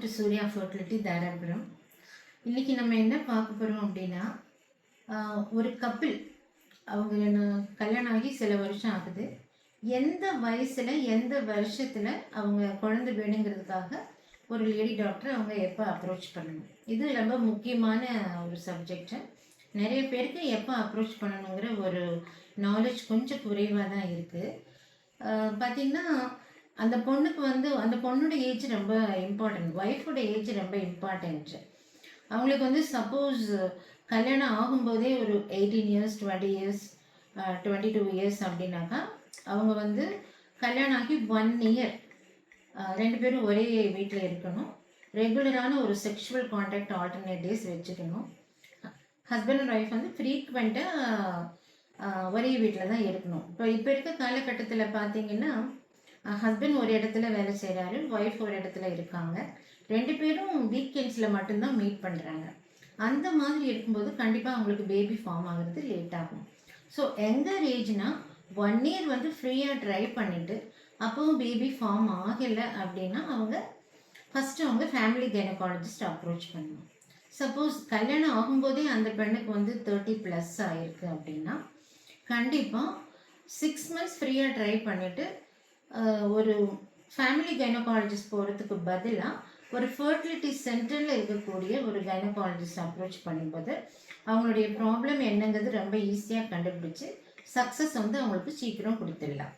To Surya fertility Dharapuram. இன்றைக்கி நம்ம என்ன பார்க்க போகிறோம் அப்படின்னா, ஒரு கப்பிள் அவங்க கல்யாணம் ஆகி சில வருஷம் ஆகுது. எந்த வயசில் எந்த வருஷத்தில் அவங்க குழந்தை வேணுங்கிறதுக்காக ஒரு லேடி டாக்டர் அவங்க எப்போ அப்ரோச் பண்ணணும், இது ரொம்ப முக்கியமான ஒரு சப்ஜெக்டு. நிறைய பேருக்கு எப்போ அப்ரோச் பண்ணணுங்கிற ஒரு நாலேஜ் கொஞ்சம் குறைவாக தான் இருக்குது. பார்த்திங்கன்னா அந்த பொண்ணுக்கு அந்த பொண்ணோட ஏஜ் ரொம்ப இம்பார்ட்டன்ட், ஒய்ஃபோட ஏஜ் ரொம்ப இம்பார்ட்டன்ட்டு. அவங்களுக்கு சப்போஸ் கல்யாணம் ஆகும்போதே ஒரு 18 இயர்ஸ் 20 இயர்ஸ் 22 இயர்ஸ் அப்படின்னாக்கா அவங்க கல்யாணம் ஆகி 1 இயர் 2 பேரும் ஒரே வீட்டில் இருக்கணும். ரெகுலரான ஒரு செக்ஷுவல் கான்டாக்ட் ஆல்டர்னேட் டேஸ் வச்சுக்கணும். ஹஸ்பண்ட் அண்ட் ஒய்ஃப் ஃப்ரீக்வெண்ட்டாக ஒரே வீட்டில் தான் இருக்கணும். இப்போ இருக்க காலகட்டத்தில் பார்த்தீங்கன்னா ஹஸ்பண்ட் ஒரு இடத்துல வேலை செய்கிறாரு, ஒய்ஃப் ஒரு இடத்துல இருக்காங்க. 2 பேரும் வீக்கெண்ட்ஸில் மட்டும்தான் மீட் பண்ணுறாங்க. அந்த மாதிரி இருக்கும்போது கண்டிப்பாக அவங்களுக்கு பேபி ஃபார்ம் ஆகிறது லேட் ஆகும். ஸோ எங்கர் ஏஜ்னால் 1 இயர் ஃப்ரீயாக ட்ரை பண்ணிவிட்டு அப்போவும் பேபி ஃபார்ம் ஆகலை அப்படின்னா ஃபஸ்ட்டு அவங்க ஃபேமிலி கைனகாலஜிஸ்ட் அப்ரோச் பண்ணணும். சப்போஸ் கல்யாணம் ஆகும்போதே அந்த பெண்ணுக்கு 30+ ஆகிருக்கு அப்படின்னா கண்டிப்பாக 6 மந்த்ஸ் ஃப்ரீயாக ட்ரை பண்ணிவிட்டு ஒரு ஃபேமிலி கைனகாலஜிஸ்ட் போகிறதுக்கு பதிலாக ஒரு ஃபர்டிலிட்டி சென்டரில் இருக்கக்கூடிய ஒரு கைனகாலஜிஸ்ட் அப்ரோச் பண்ணும்போது அவங்களுடைய ப்ராப்ளம் என்னங்கிறது ரொம்ப ஈஸியாக கண்டுபிடிச்சி சக்ஸஸ் அவங்களுக்கு சீக்கிரம் கொடுத்துடலாம்.